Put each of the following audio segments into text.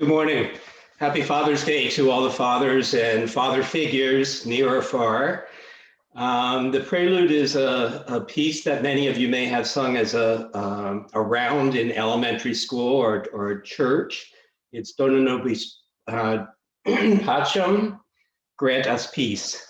Good morning. Happy Father's Day to all the fathers and father figures, near or far. The Prelude is a piece that many of you may have sung as a round in elementary school or church. It's Dona Nobis Pacem, grant us peace.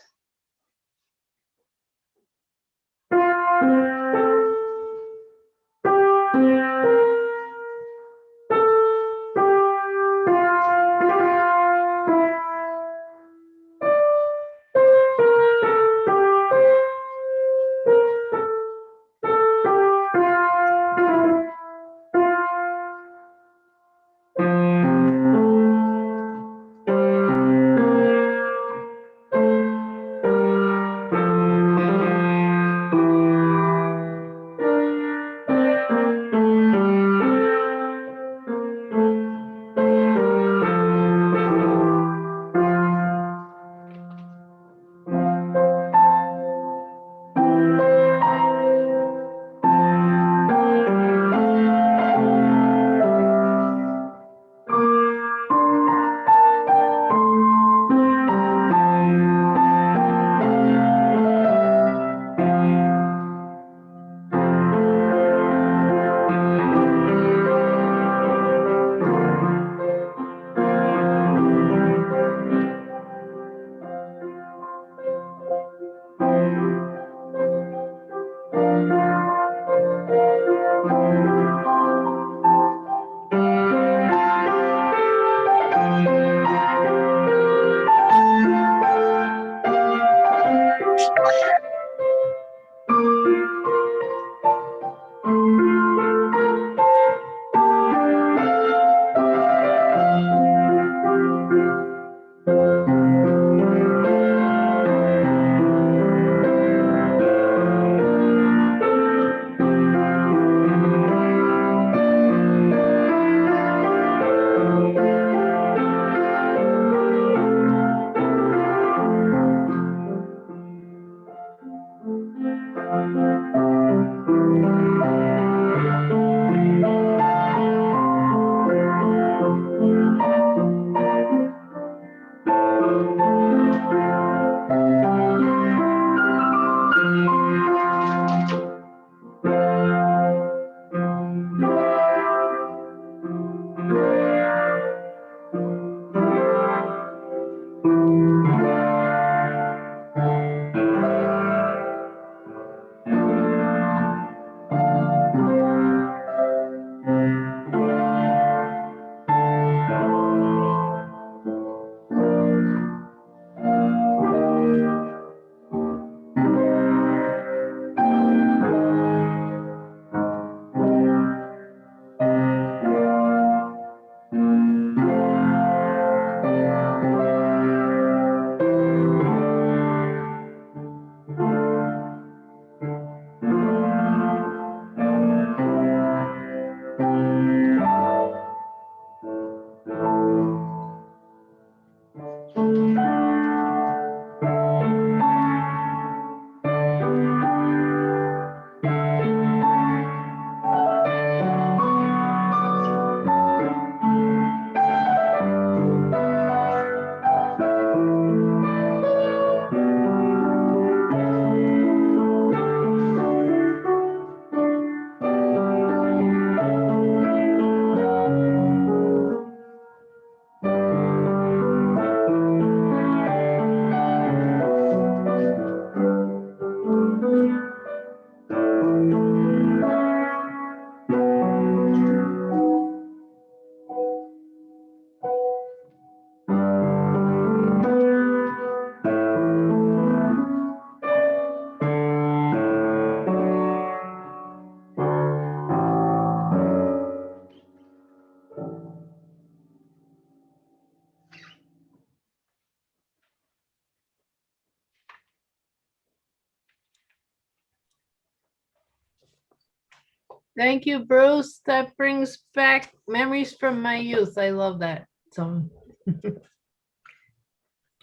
Thank you, Bruce. That brings back memories from my youth. I love that song.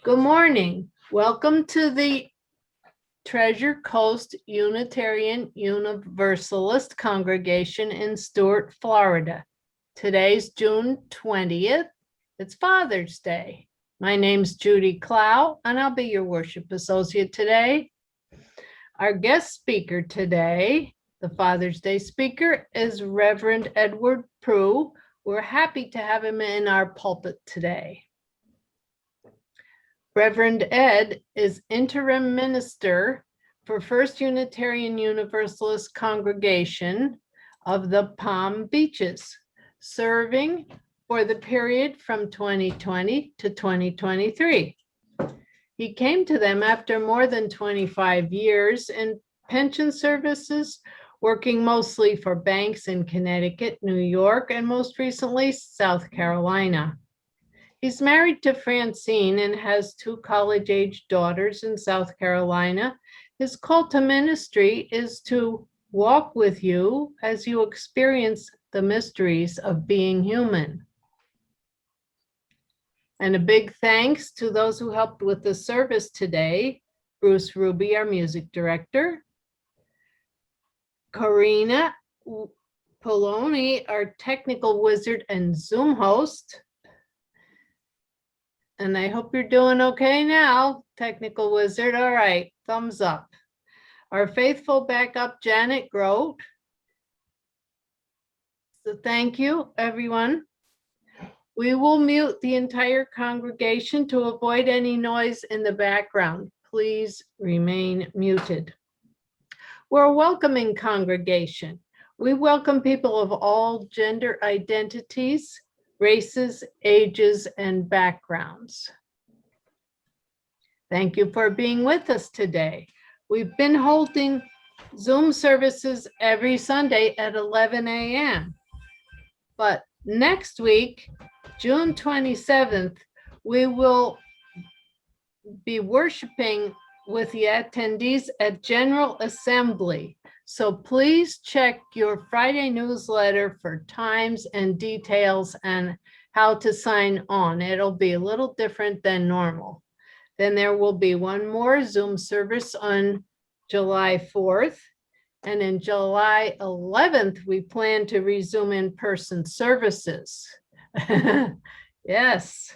Good morning. Welcome to the Treasure Coast Unitarian Universalist congregation in Stuart, Florida. Today's June 20th, It's Father's Day. My name's Judy Clough, and I'll be your worship associate today. Our guest speaker today, the Father's Day speaker, is Reverend Edward Proulx. We're happy to have him in our pulpit today. Reverend Ed is Interim Minister for First Unitarian Universalist Congregation of the Palm Beaches, serving for the period from 2020 to 2023. He came to them after more than 25 years in pension services, working mostly for banks in Connecticut, New York, and most recently, South Carolina. He's married to Francine and has 2 college-age daughters in South Carolina. His call to ministry is to walk with you as you experience the mysteries of being human. And a big thanks to those who helped with the service today. Bruce Ruby, our music director. Corina Pelloni, our technical wizard and Zoom host. And I hope you're doing okay now, technical wizard. All right, thumbs up. Our faithful backup, Janet Grote. So thank you, everyone. We will mute the entire congregation to avoid any noise in the background. Please remain muted. We're a welcoming congregation. We welcome people of all gender identities, races, ages, and backgrounds. Thank you for being with us today. We've been holding Zoom services every Sunday at 11 a.m. But next week, June 27th, we will be worshiping with the attendees at General Assembly. So please check your Friday newsletter for times and details and how to sign on. It'll be a little different than normal. Then there will be one more Zoom service on July 4th. And in July 11th, we plan to resume in-person services. Yes.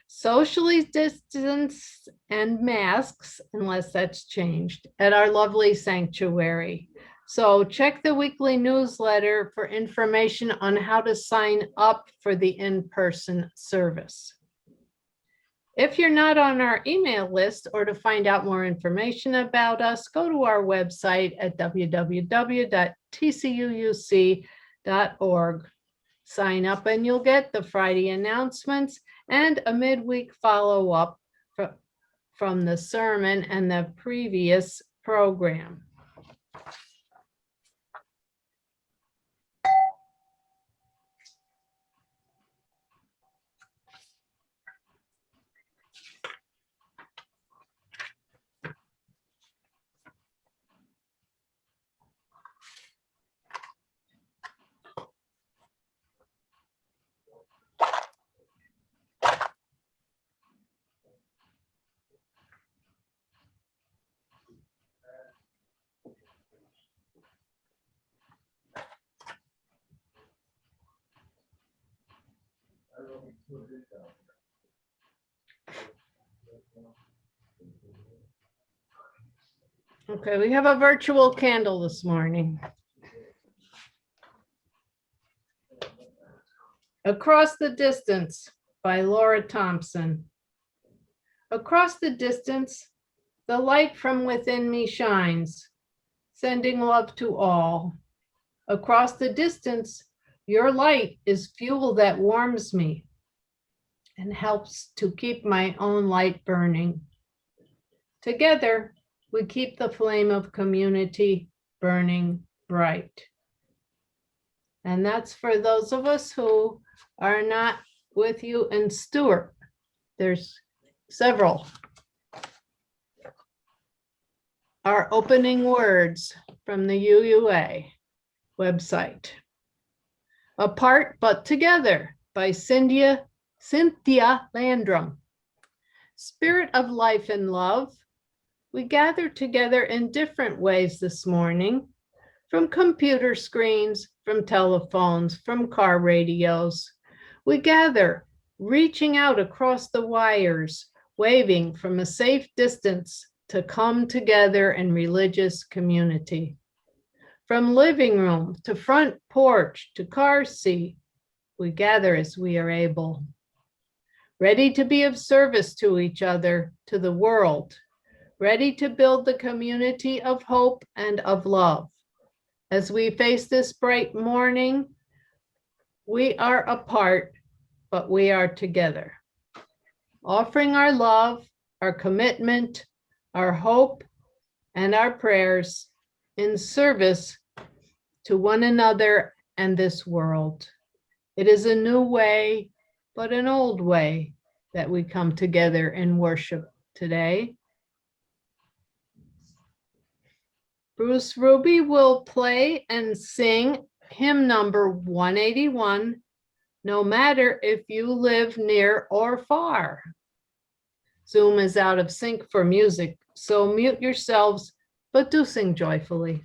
Socially distanced and masks, unless that's changed, at our lovely sanctuary. So check the weekly newsletter for information on how to sign up for the in-person service. If you're not on our email list or to find out more information about us, go to our website at www.tcuuc.org. Sign up and you'll get the Friday announcements and a midweek follow-up from the sermon and the previous program. Okay, we have a virtual candle this morning. Across the Distance by Laura Thompson. Across the distance, the light from within me shines, sending love to all. Across the distance, your light is fuel that warms me and helps to keep my own light burning. Together, we keep the flame of community burning bright. And that's for those of us who are not with you in Stewart. There's several. Our opening words from the UUA website. Apart but Together by Cynthia Landrum. Spirit of life and love, we gather together in different ways this morning, from computer screens, from telephones, from car radios. We gather reaching out across the wires, waving from a safe distance to come together in religious community. From living room to front porch to car seat, we gather as we are able, ready to be of service to each other, to the world, ready to build the community of hope and of love. As we face this bright morning, we are apart, but we are together, offering our love, our commitment, our hope, and our prayers in service to one another and this world. It is a new way, but an old way that we come together in worship today. Bruce Ruby will play and sing hymn number 181, no matter if you live near or far. Zoom is out of sync for music, so mute yourselves, but do sing joyfully.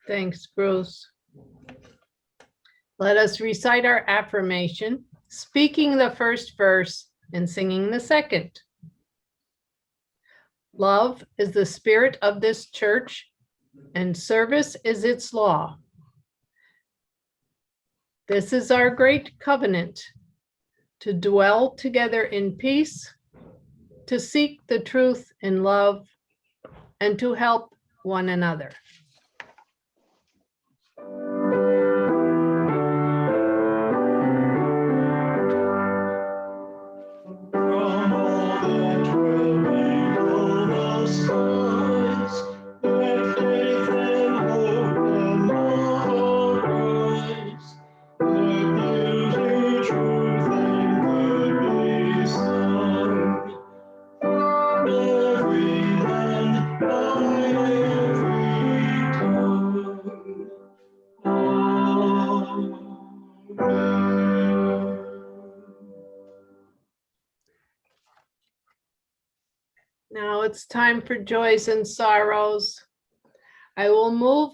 Thanks, Bruce. Let us recite our affirmation, speaking the first verse and singing the second. Love is the spirit of this church, and service is its law. This is our great covenant, to dwell together in peace, to seek the truth in love, and to help one another. it's time for joys and sorrows. I will move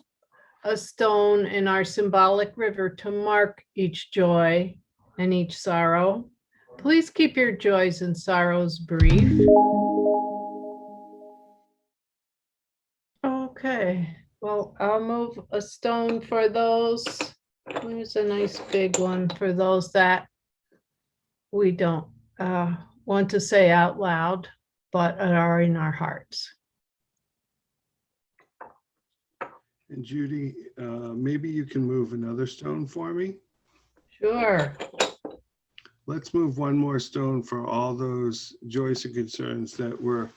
a stone in our symbolic river to mark each joy and each sorrow. Please keep your joys and sorrows brief. Okay, well, I'll move a stone for those. Here's a nice big one for those that we don't want to say out loud, but are in our hearts. And Judy, maybe you can move another stone for me. Sure. Let's move one more stone for all those joys and concerns that were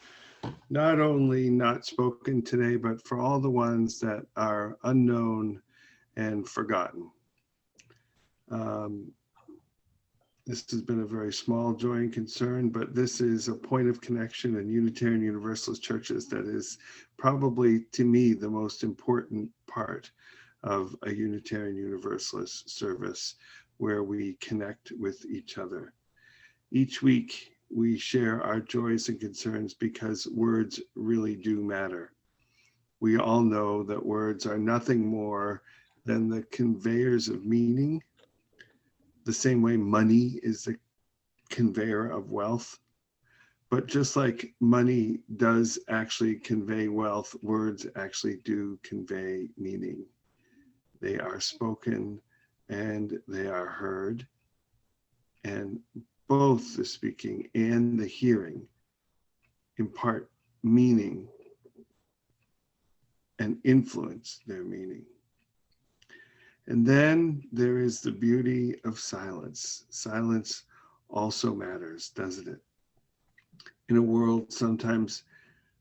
not only not spoken today, but for all the ones that are unknown and forgotten. This has been a very small joy and concern, but this is a point of connection in Unitarian Universalist churches that is probably, to me, the most important part of a Unitarian Universalist service, where we connect with each other. Each week, we share our joys and concerns because words really do matter. We all know that words are nothing more than the conveyors of meaning, the same way money is the conveyor of wealth. But just like money does actually convey wealth, words actually do convey meaning. They are spoken and they are heard. And both the speaking and the hearing impart meaning and influence their meaning. And then there is the beauty of silence. Silence also matters, doesn't it? In a world sometimes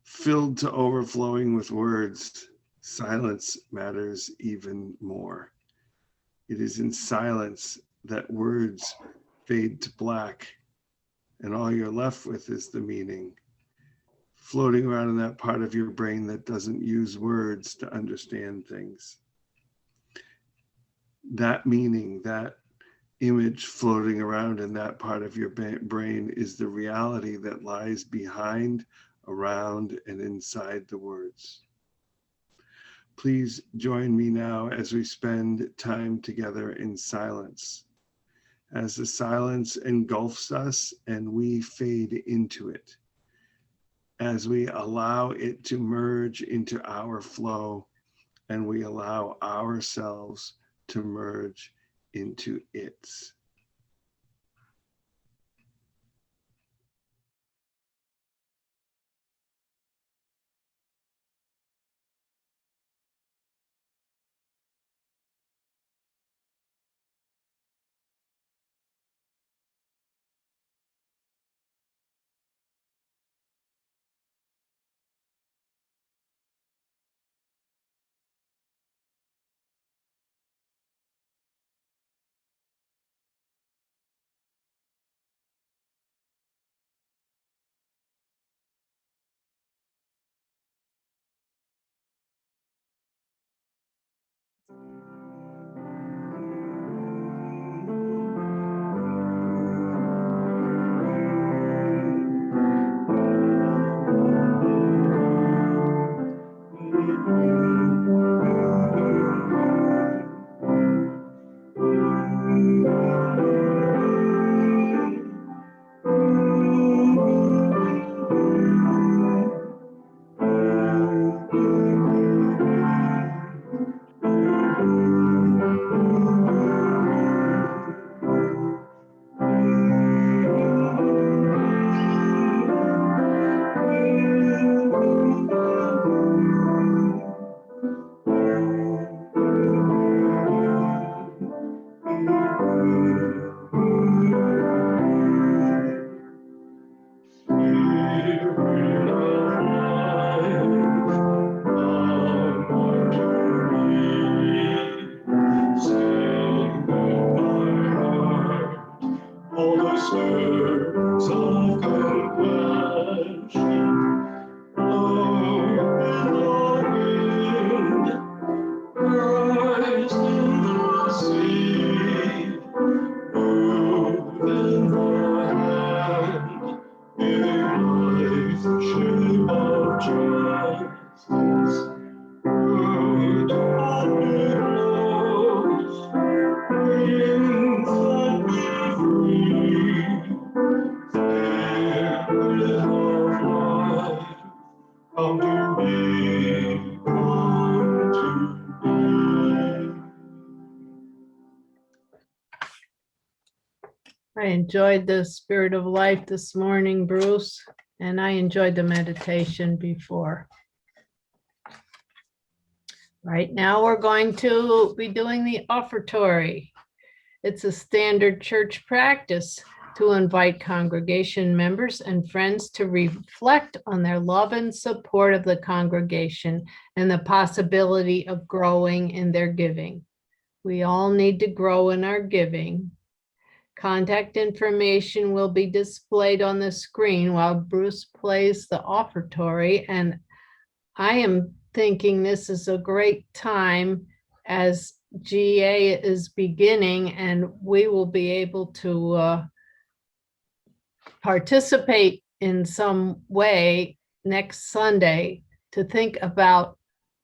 filled to overflowing with words, silence matters even more. It is in silence that words fade to black, and all you're left with is the meaning, floating around in that part of your brain that doesn't use words to understand things. That meaning, that image floating around in that part of your brain is the reality that lies behind, around, and inside the words. Please join me now as we spend time together in silence, as the silence engulfs us and we fade into it, as we allow it to merge into our flow and we allow ourselves to merge into its. Life, shape I enjoyed the Spirit of Life this morning, Bruce, and I enjoyed the meditation before. Right now, we're going to be doing the offertory. It's a standard church practice to invite congregation members and friends to reflect on their love and support of the congregation and the possibility of growing in their giving. We all need to grow in our giving. Contact information will be displayed on the screen while Bruce plays the offertory, and I am thinking this is a great time as GA is beginning, and we will be able to participate in some way next Sunday to think about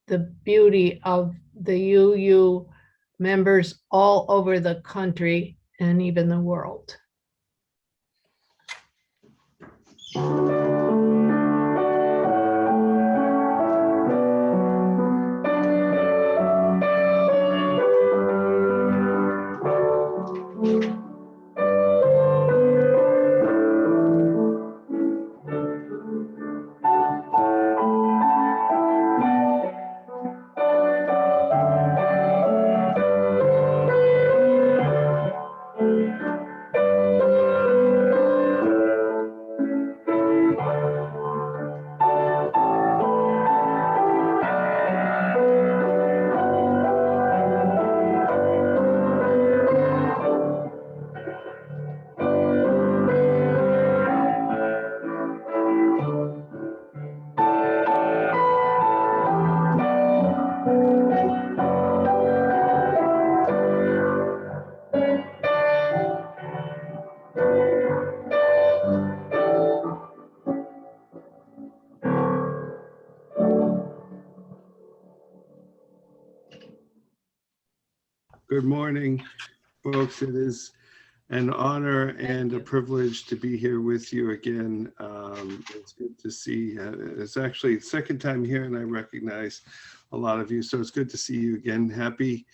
the beauty of the UU members all over the country and even the world. Good morning, folks. It is an honor and a privilege to be here with you again. It's good to see. It's actually the second time here, and I recognize a lot of you, so it's good to see you again. Happy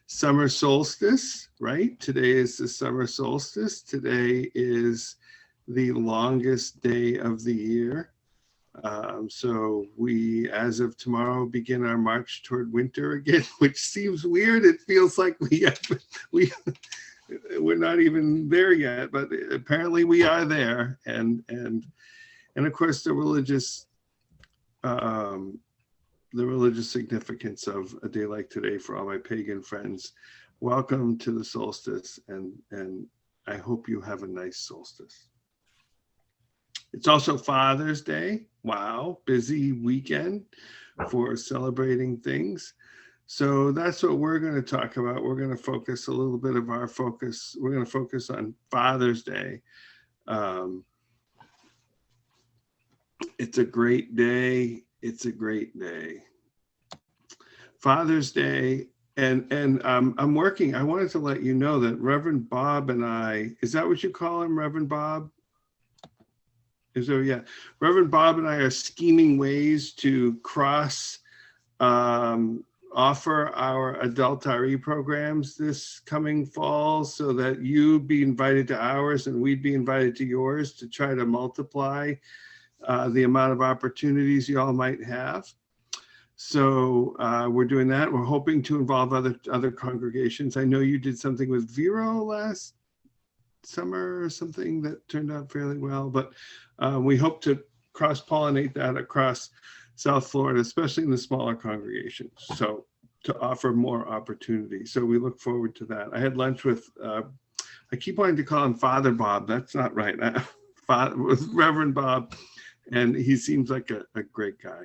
summer solstice, right? Today is the summer solstice. Today is the longest day of the year. So we, as of tomorrow, begin our march toward winter again, which seems weird. It feels like we're not even there yet, but apparently we are there. And of course, the religious significance of a day like today for all my pagan friends. Welcome to the solstice, and I hope you have a nice solstice. It's also Father's Day. Wow, busy weekend for celebrating things. So that's what we're going to talk about. We're going to focus a little bit of our focus. We're going to focus on Father's Day. It's a great day. It's a great day. Father's Day. And I'm working. I wanted to let you know that Reverend Bob and I, is that what you call him, Reverend Bob? Yeah, Reverend Bob and I are scheming ways to cross offer our adult RE programs this coming fall so that you'd be invited to ours and we'd be invited to yours to try to multiply the amount of opportunities you all might have. So we're doing that. We're hoping to involve other congregations. I know you did something with Vero last summer or something that turned out fairly well, but we hope to cross-pollinate that across South Florida, especially in the smaller congregations, so to offer more opportunities. So we look forward to that. I had lunch with, I keep wanting to call him Father Bob. That's not right. With Reverend Bob, and he seems like a great guy.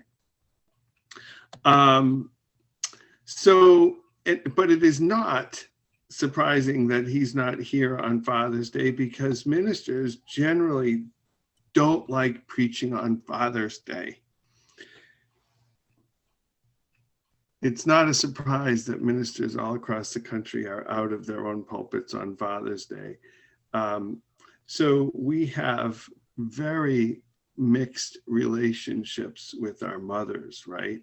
But it is not surprising that he's not here on Father's Day, because ministers generally don't like preaching on Father's Day. It's not a surprise that ministers all across the country are out of their own pulpits on Father's Day. So we have very mixed relationships with our mothers, right?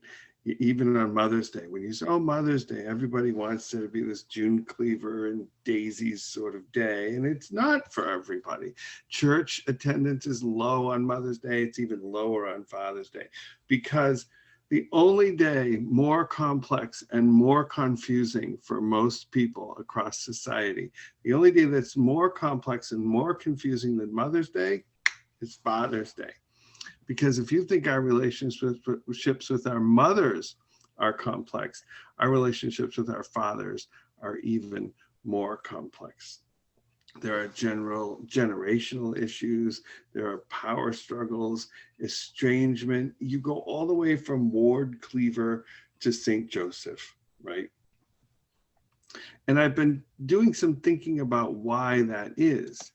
Even on Mother's Day, when you say, oh, Mother's Day, everybody wants there to be this June cleaver and daisies sort of day, and it's not for everybody. Church attendance is low on Mother's Day. It's even lower on Father's Day, because the only day more complex and more confusing for most people across society, the only day that's more complex and more confusing than Mother's Day is Father's Day. Because if you think our relationships with our mothers are complex, our relationships with our fathers are even more complex. There are generational issues, there are power struggles, estrangement. You go all the way from Ward Cleaver to St. Joseph, right? And I've been doing some thinking about why that is.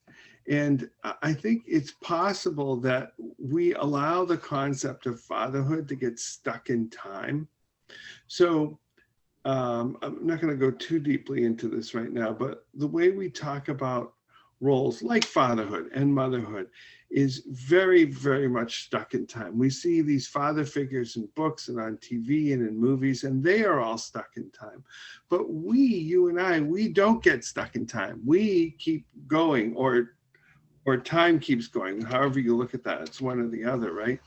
And I think it's possible that we allow the concept of fatherhood to get stuck in time. So I'm not going to go too deeply into this right now, but the way we talk about roles like fatherhood and motherhood is very, very much stuck in time. We see these father figures in books and on TV and in movies, and they are all stuck in time. But we, you and I, we don't get stuck in time. We keep going, or time keeps going, however you look at that, it's one or the other, right?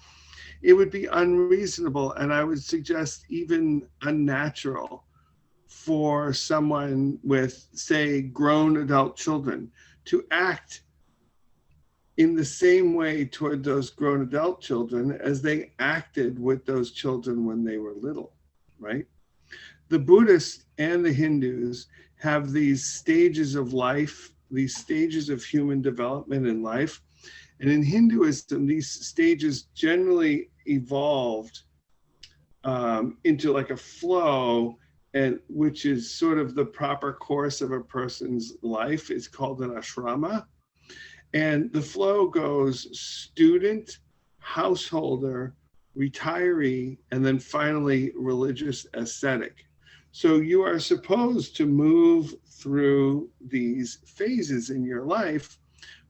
It would be unreasonable, and I would suggest even unnatural, for someone with, say, grown adult children to act in the same way toward those grown adult children as they acted with those children when they were little, right? The Buddhists and the Hindus have these stages of life, these stages of human development in life. And in Hinduism, these stages generally evolved into like a flow, and which is sort of the proper course of a person's life. It's called an ashrama. And the flow goes student, householder, retiree, and then finally religious ascetic. So you are supposed to move through these phases in your life,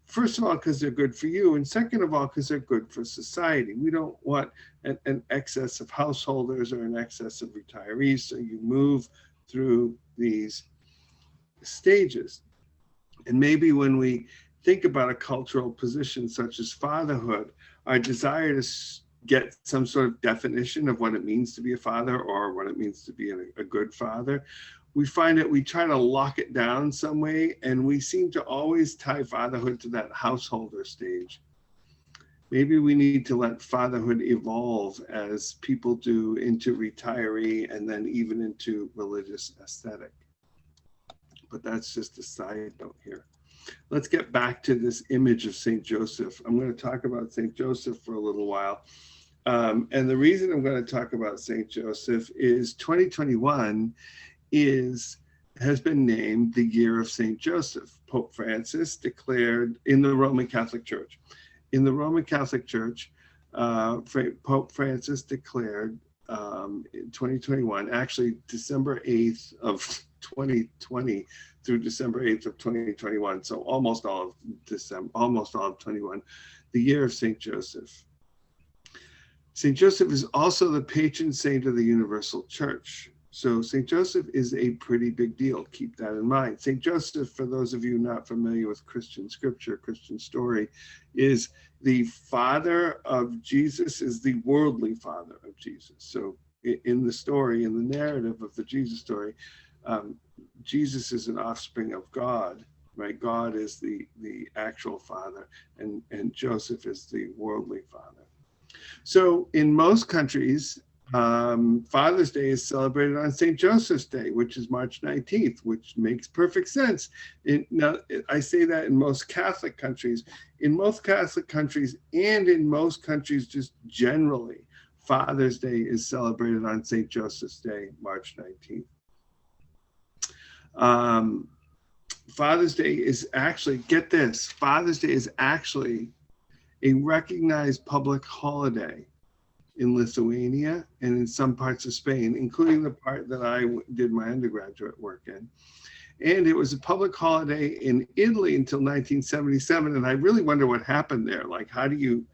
first of all, because they're good for you, and second of all, because they're good for society. We don't want an excess of householders or an excess of retirees, so you move through these stages. And maybe when we think about a cultural position such as fatherhood, our desire to get some sort of definition of what it means to be a father or what it means to be a good father, we find that we try to lock it down some way, and we seem to always tie fatherhood to that householder stage. Maybe we need to let fatherhood evolve as people do into retiree and then even into religious ascetic. But that's just a side note here. Let's get back to this image of St. Joseph. I'm going to talk about St. Joseph for a little while. And the reason I'm going to talk about St. Joseph is 2021 has been named the year of St. Joseph. Pope Francis declared in the Roman Catholic Church. In the Roman Catholic Church, Pope Francis declared in 2021, actually December 8th of 2020 through December 8th of 2021, so almost all of 21, the year of St. Joseph. St. Joseph is also the patron saint of the Universal Church. So St. Joseph is a pretty big deal. Keep that in mind. St. Joseph, for those of you not familiar with Christian scripture, Christian story, is the father of Jesus, is the worldly father of Jesus. So in the story, in the narrative of the Jesus story, Jesus is an offspring of God, right? God is the actual father, and Joseph is the worldly father. So in most countries, Father's Day is celebrated on St. Joseph's Day, which is March 19th, which makes perfect sense. Now, I say that in most Catholic countries. In most Catholic countries and in most countries just generally, Father's Day is celebrated on St. Joseph's Day, March 19th. Father's Day is actually, get this, Father's Day is actually a recognized public holiday in Lithuania and in some parts of Spain, including the part that I did my undergraduate work in. And it was a public holiday in Italy until 1977. And I really wonder what happened there. Like, how do you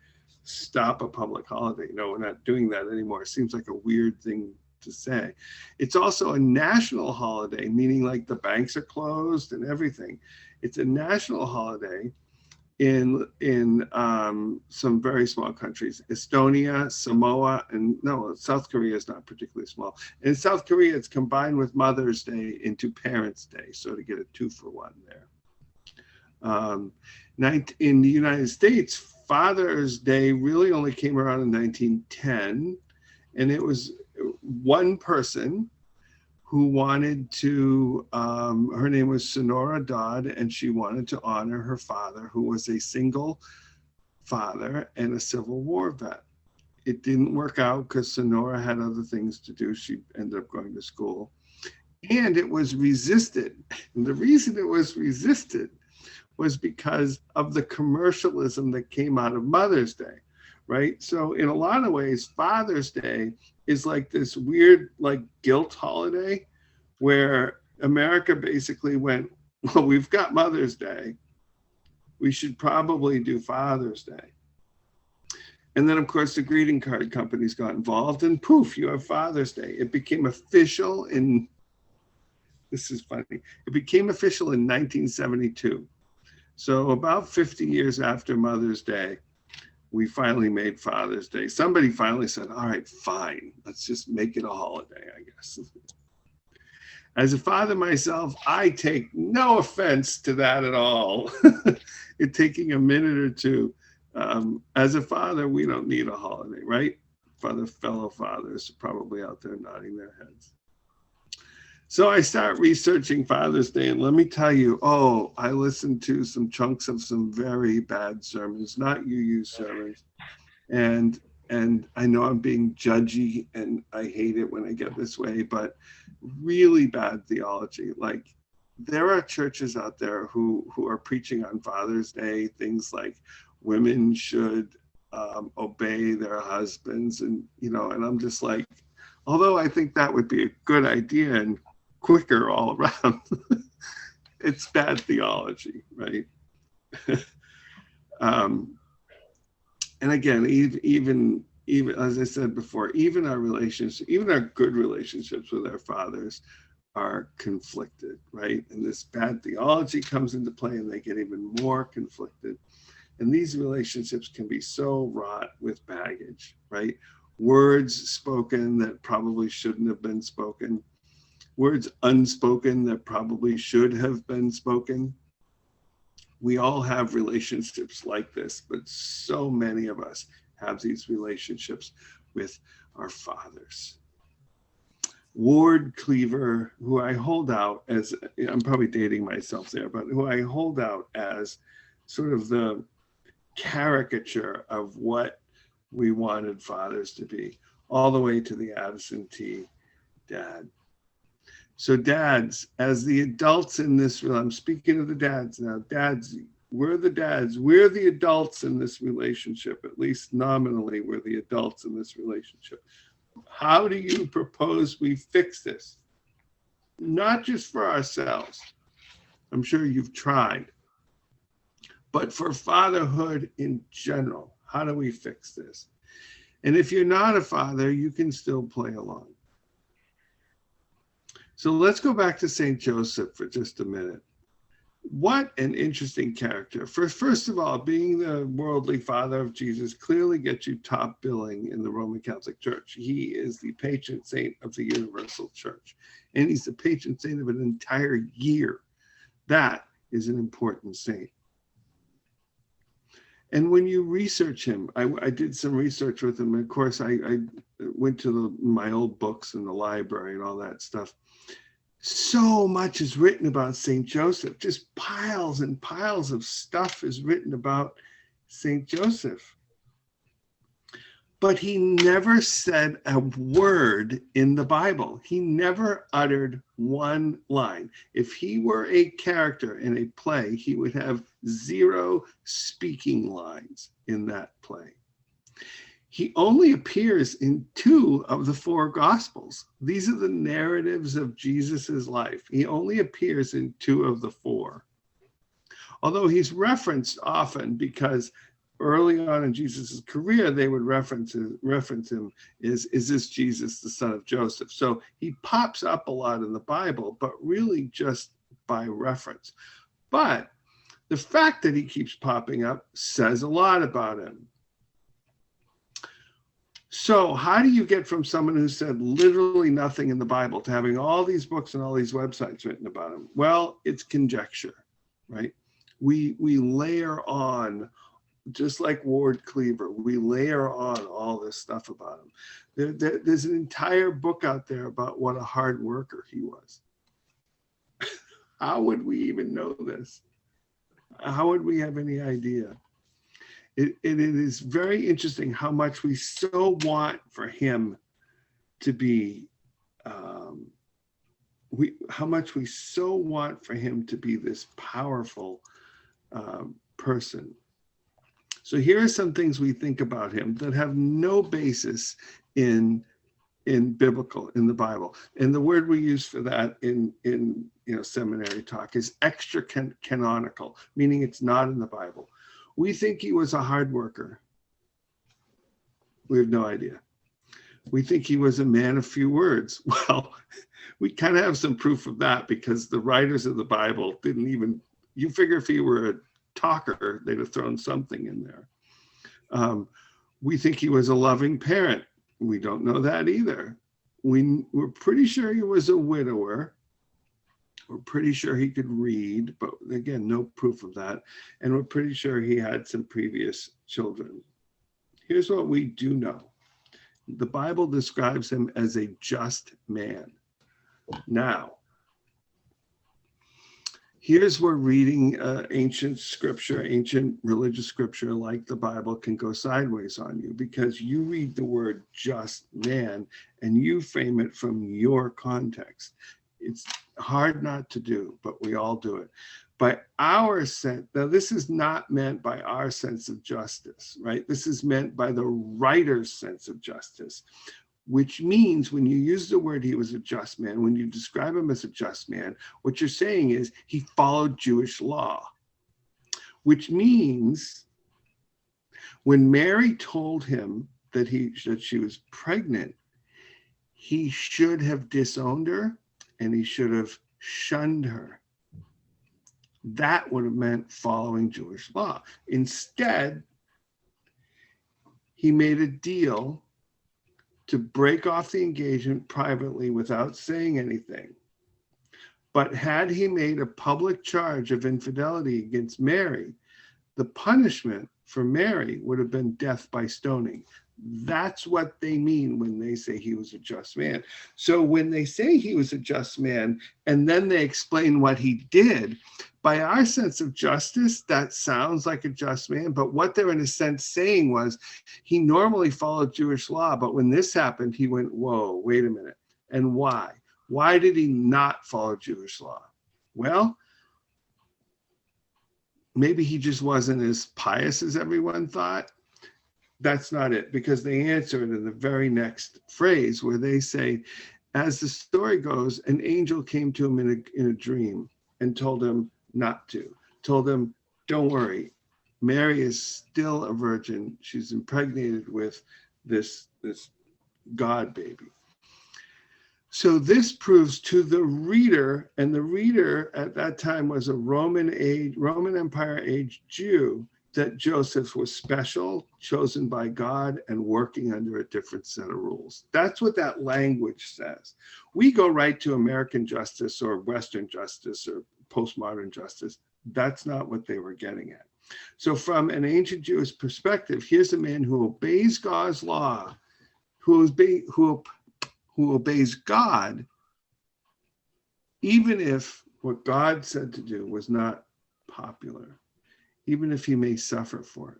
stop a public holiday? No, we're not doing that anymore. It seems like a weird thing to say. It's also a national holiday, meaning like the banks are closed and everything. It's a national holiday in some very small countries, Estonia, Samoa, and no, South Korea is not particularly small. In South Korea, it's combined with Mother's Day into Parents' Day, so to get a 2-for-1 there. In the United States, Father's Day really only came around in 1910, and it was one person who wanted to, her name was Sonora Dodd, and she wanted to honor her father, who was a single father and a Civil War vet. It didn't work out because Sonora had other things to do. She ended up going to school. And it was resisted. And the reason it was resisted was because of the commercialism that came out of Mother's Day, right? So in a lot of ways, Father's Day is like this weird, like guilt holiday where America basically went, well, we've got Mother's Day. We should probably do Father's Day. And then, of course, the greeting card companies got involved and poof, you have Father's Day. It became official in, this is funny, it became official in 1972. So about 50 years after Mother's Day, we finally made Father's Day. Somebody finally said, all right, fine, let's just make it a holiday, I guess. As a father myself, I take no offense to that at all. It taking a minute or two. As a father, we don't need a holiday, right? Fellow fathers are probably out there nodding their heads. So I start researching Father's Day, and let me tell you, I listened to some chunks of some very bad sermons, not UU sermons. And I know I'm being judgy, and I hate it when I get this way, but really bad theology. Like, there are churches out there who are preaching on Father's Day, things like women should obey their husbands, and and I'm just like, although I think that would be a good idea and quicker all around, it's bad theology, right? And again, even as I said before, even our relationships, even our good relationships with our fathers are conflicted, right? And this bad theology comes into play, and they get even more conflicted. And these relationships can be so wrought with baggage, right? Words spoken that probably shouldn't have been spoken. Words unspoken that probably should have been spoken. We all have relationships like this, but so many of us have these relationships with our fathers. Ward Cleaver, who I hold out as, I'm probably dating myself there, but who I hold out as sort of the caricature of what we wanted fathers to be, all the way to the absentee dad. So dads, as the adults in this, I'm speaking of the dads now, dads, we're the dads, we're the adults in this relationship, at least nominally, we're the adults in this relationship. How do you propose we fix this? Not just for ourselves, I'm sure you've tried, but for fatherhood in general. How do we fix this? And if you're not a father, you can still play along. So let's go back to St. Joseph for just a minute. What an interesting character. First of all, being the worldly father of Jesus clearly gets you top billing in the Roman Catholic Church. He is the patron saint of the Universal Church, and he's the patron saint of an entire year. That is an important saint. And when you research him, I did some research with him. Of course, I went to my old books in the library and all that stuff. So much is written about St. Joseph. Just piles and piles of stuff is written about St. Joseph. But he never said a word in the Bible. He never uttered one line. If he were a character in a play, he would have 0 speaking lines in that play. He only appears in 2 of the 4 Gospels. These are the narratives of Jesus's life. He only appears in 2 of the 4. Although he's referenced often because early on in Jesus's career, they would reference him is this Jesus, the son of Joseph? So he pops up a lot in the Bible, but really just by reference. But the fact that he keeps popping up says a lot about him. So how do you get from someone who said literally nothing in the Bible to having all these books and all these websites written about him? Well, it's conjecture, right? We layer on, just like Ward Cleaver, we layer on all this stuff about him. There's an entire book out there about what a hard worker he was. How would we even know this? How would we have any idea? It is very interesting how much we so want for him to be, how much we so want for him to be this powerful person. So here are some things we think about him that have no basis in biblical, in the Bible. And the word we use for that in seminary talk is extra canonical, meaning it's not in the Bible. We think he was a hard worker. We have no idea. We think he was a man of few words. Well, we kind of have some proof of that because the writers of the Bible didn't even, you figure if he were a talker, they'd have thrown something in there. We think he was a loving parent. We don't know that either. We're pretty sure he was a widower. We're pretty sure he could read, but again, no proof of that. And we're pretty sure he had some previous children. Here's what we do know. The Bible describes him as a just man. Now, here's where reading ancient scripture, ancient religious scripture like the Bible can go sideways on you, because you read the word just man and you frame it from your context. It's hard not to do, but we all do it. By our sense, now this is not meant by our sense of justice, right? This is meant by the writer's sense of justice, which means when you use the word he was a just man, when you describe him as a just man, what you're saying is he followed Jewish law, which means when Mary told him that she was pregnant, he should have disowned her and he should have shunned her. That would have meant following Jewish law. Instead, he made a deal to break off the engagement privately without saying anything. But had he made a public charge of infidelity against Mary, the punishment for Mary would have been death by stoning. That's what they mean when they say he was a just man. So when they say he was a just man, and then they explain what he did, by our sense of justice, that sounds like a just man, but what they're in a sense saying was he normally followed Jewish law, but when this happened, he went, whoa, wait a minute. And why? Why did he not follow Jewish law? Well, maybe he just wasn't as pious as everyone thought. That's not it, because they answer it in the very next phrase where they say, as the story goes, an angel came to him in a dream and told him not to, told him, don't worry, Mary is still a virgin. She's impregnated with this God baby. So this proves to the reader, and the reader at that time was a Roman Empire age Jew, that Joseph was special, chosen by God, and working under a different set of rules. That's what that language says. We go right to American justice or Western justice or postmodern justice. That's not what they were getting at. So from an ancient Jewish perspective, here's a man who obeys God's law, who obeys God, even if what God said to do was not popular, even if he may suffer for it.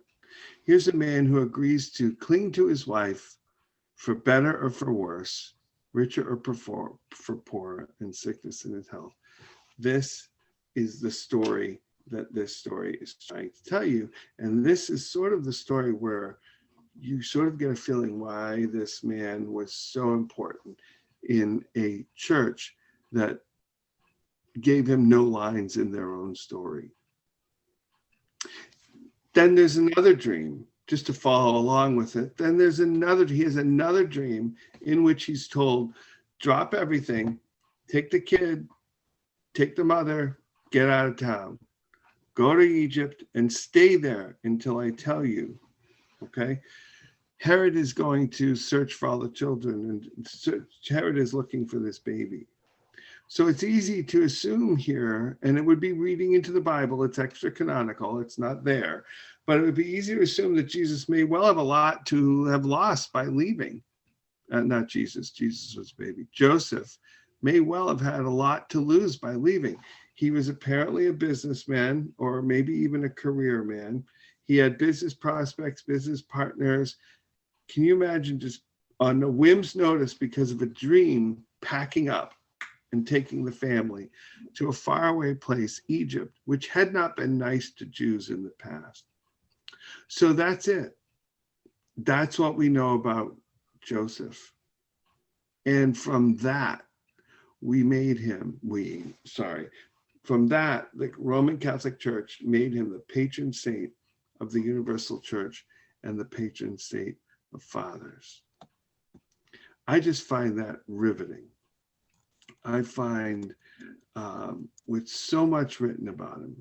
Here's a man who agrees to cling to his wife for better or for worse, richer or for poorer, in sickness and in health. This is the story that this story is trying to tell you. And this is sort of the story where you sort of get a feeling why this man was so important in a church that gave him no lines in their own story. Then there's another dream, just to follow along with it. Then there's another, he has another dream in which he's told, drop everything, take the kid, take the mother, get out of town, go to Egypt and stay there until I tell you, okay? Herod is going to search for all the children, and Herod is looking for this baby. So it's easy to assume here, and it would be reading into the Bible, it's extra canonical, it's not there, but it would be easy to assume that Jesus may well have a lot to have lost by leaving. Not Jesus, Jesus was baby. Joseph may well have had a lot to lose by leaving. He was apparently a businessman, or maybe even a career man. He had business prospects, business partners. Can you imagine just on a whim's notice, because of a dream, packing up and taking the family to a faraway place, Egypt, which had not been nice to Jews in the past? So that's it. That's what we know about Joseph. And from that, from that, the Roman Catholic Church made him the patron saint of the Universal Church and the patron saint of fathers. I just find that riveting. I find with so much written about him,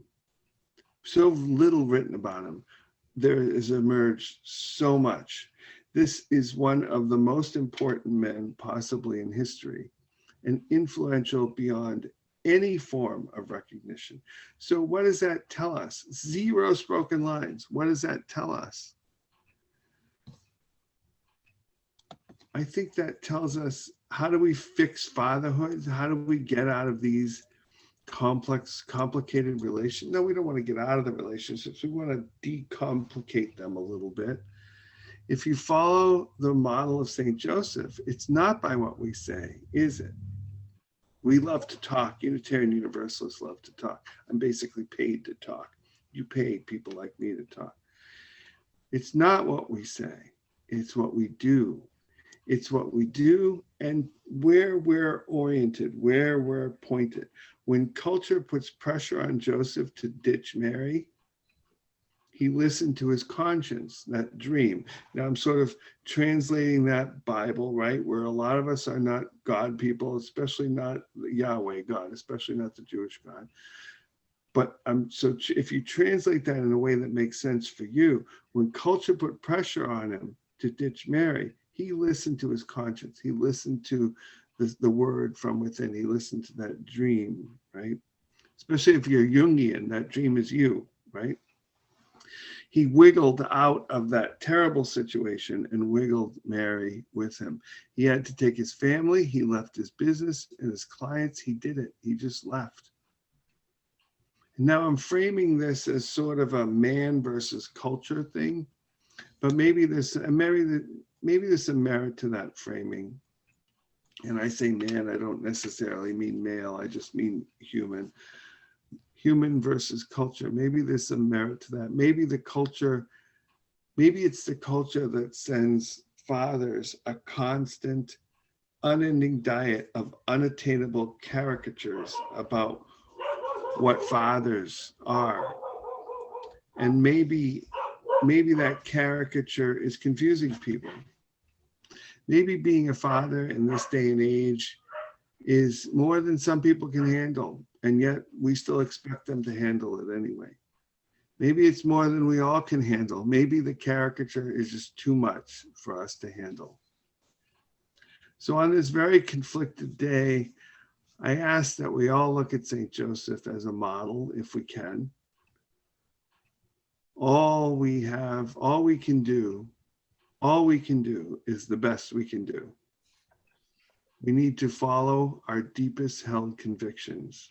so little written about him, there has emerged so much. This is one of the most important men possibly in history, and influential beyond any form of recognition. So what does that tell us? 0 spoken lines. What does that tell us? I think that tells us, how do we fix fatherhood? How do we get out of these complicated relations? No, we don't want to get out of the relationships. We want to decomplicate them a little bit. If you follow the model of St. Joseph, it's not by what we say, is it? We love to talk. Unitarian Universalists love to talk. I'm basically paid to talk. You pay people like me to talk. It's not what we say. It's what we do. It's what we do and where we're oriented, where we're pointed. When culture puts pressure on Joseph to ditch Mary, he listened to his conscience, that dream. Now I'm sort of translating that Bible, right? Where a lot of us are not God people, especially not Yahweh God, especially not the Jewish God. But so if you translate that in a way that makes sense for you, when culture put pressure on him to ditch Mary, he listened to his conscience. He listened to the word from within. He listened to that dream, right? Especially if you're Jungian, that dream is you, right? He wiggled out of that terrible situation and wiggled Mary with him. He had to take his family. He left his business and his clients. He did it. He just left. And now I'm framing this as sort of a man versus culture thing, but maybe there's a merit to that framing. And I say man, I don't necessarily mean male. I just mean human. Human versus culture. Maybe there's some merit to that. Maybe it's the culture that sends fathers a constant, unending diet of unattainable caricatures about what fathers are. And maybe that caricature is confusing people. Maybe being a father in this day and age is more than some people can handle, and yet we still expect them to handle it anyway. Maybe it's more than we all can handle. Maybe the caricature is just too much for us to handle. So on this very conflicted day, I ask that we all look at St. Joseph as a model, if we can. All we can do is the best we can do. We need to follow our deepest held convictions.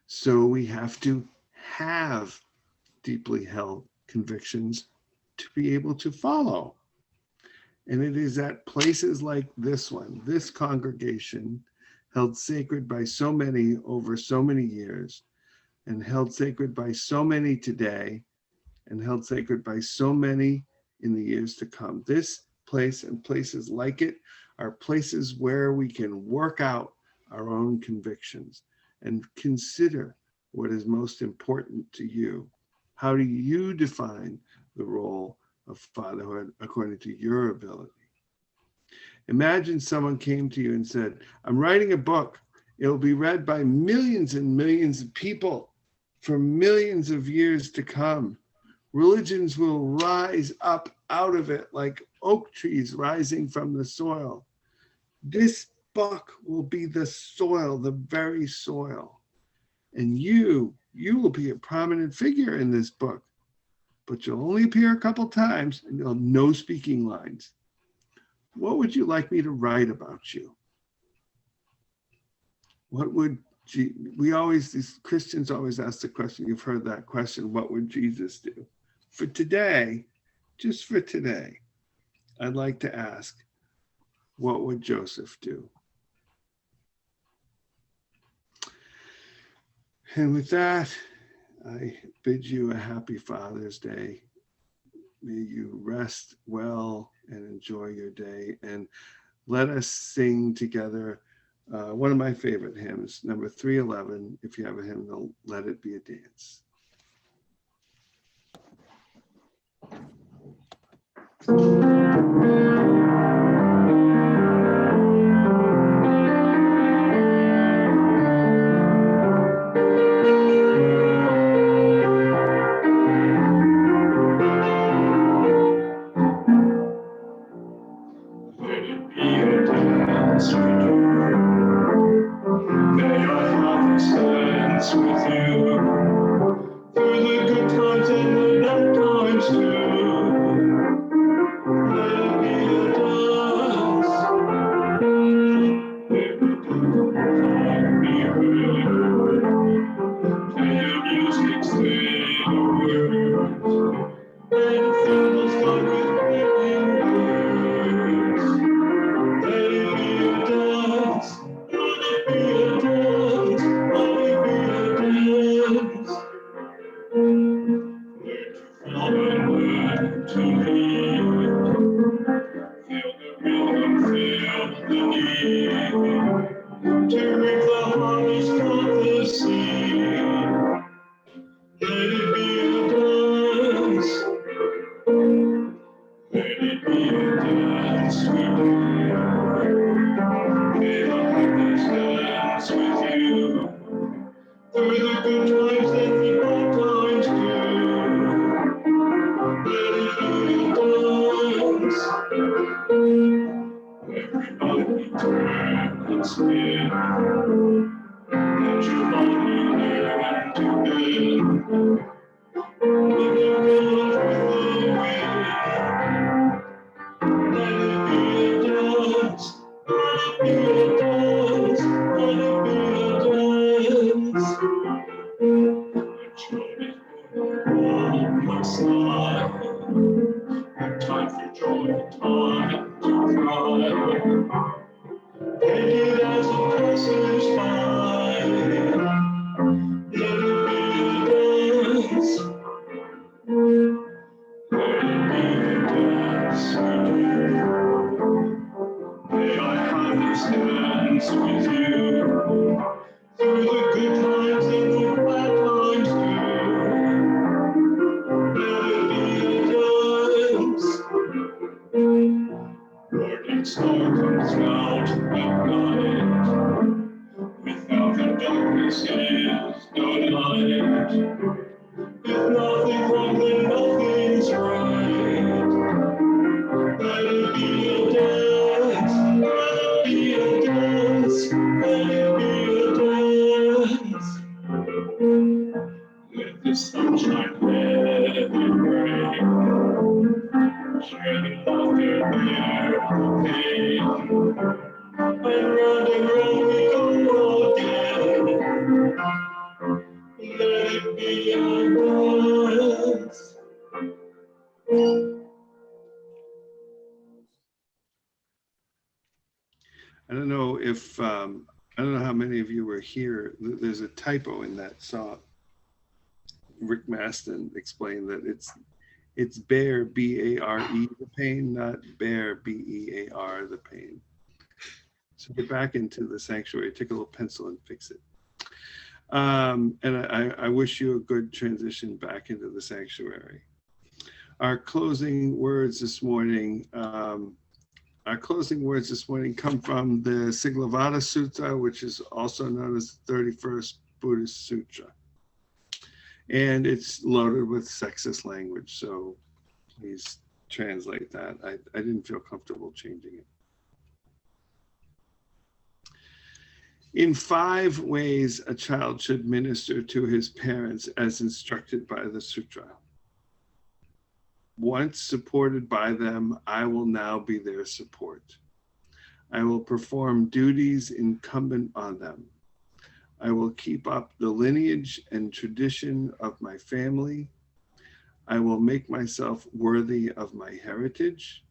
So we have to have deeply held convictions to be able to follow. And it is at places like this one, this congregation, held sacred by so many over so many years, and held sacred by so many today, and held sacred by so many in the years to come. This place and places like it are places where we can work out our own convictions and consider what is most important to you. How do you define the role of fatherhood according to your ability? Imagine someone came to you and said, I'm writing a book. It'll be read by millions and millions of people for millions of years to come. Religions will rise up out of it like oak trees rising from the soil. This book will be the soil, the very soil. And you will be a prominent figure in this book, but you'll only appear a couple times and you'll have no speaking lines. What would you like me to write about you? What would these Christians always ask the question, you've heard that question, what would Jesus do? For today, just for today, I'd like to ask, what would Joseph do? And with that, I bid you a happy Father's Day. May you rest well and enjoy your day. And let us sing together one of my favorite hymns, number 311. If you have a hymnal, Let It Be a Dance. I don't know how many of you were here. There's a typo in that song. Rick Maston explained that it's bear, B-A-R-E, the pain, not bear, B-E-A-R, the pain. So get back into the sanctuary, take a little pencil and fix it. And I wish you a good transition back into the sanctuary. Our closing words this morning, come from the Siglavada Sutta, which is also known as the 31st Buddhist Sutra. And it's loaded with sexist language, so please translate that. I didn't feel comfortable changing it. In 5 ways, a child should minister to his parents as instructed by the sutra. Once supported by them, I will now be their support. I will perform duties incumbent on them. I will keep up the lineage and tradition of my family. I will make myself worthy of my heritage.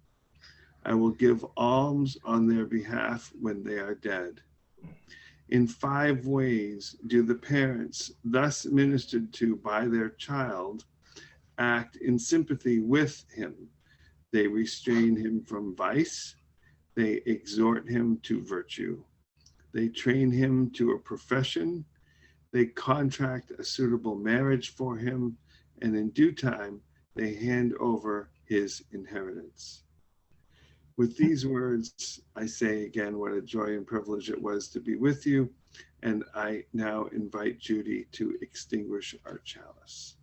I will give alms on their behalf when they are dead. In 5 ways do the parents, thus ministered to by their child, act in sympathy with him. They restrain him from vice. They exhort him to virtue. They train him to a profession. They contract a suitable marriage for him, and in due time, they hand over his inheritance. With these words, I say again what a joy and privilege it was to be with you, and I now invite Judy to extinguish our chalice.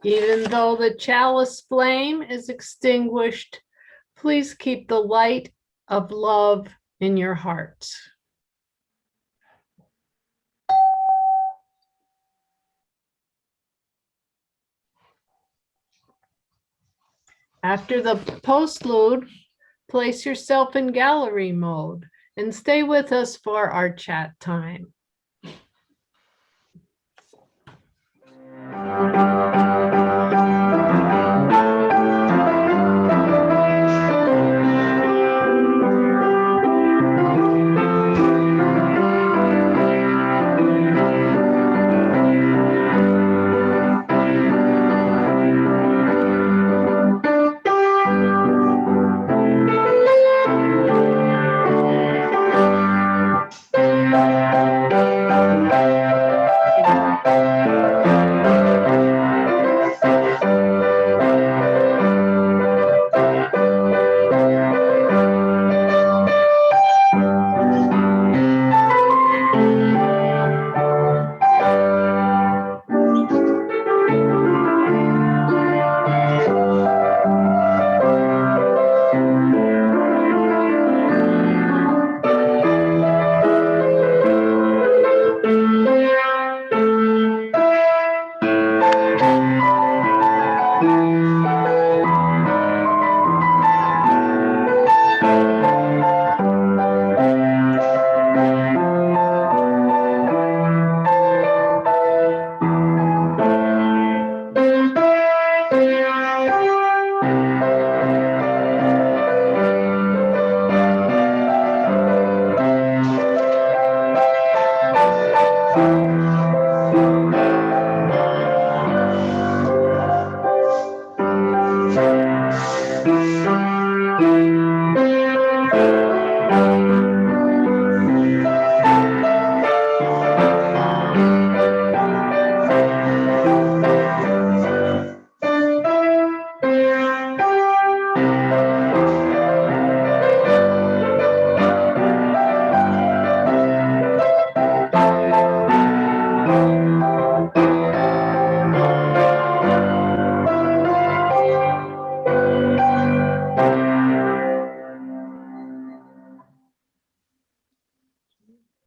Even though the chalice flame is extinguished, please keep the light of love in your hearts. After the postlude, place yourself in gallery mode and stay with us for our chat time.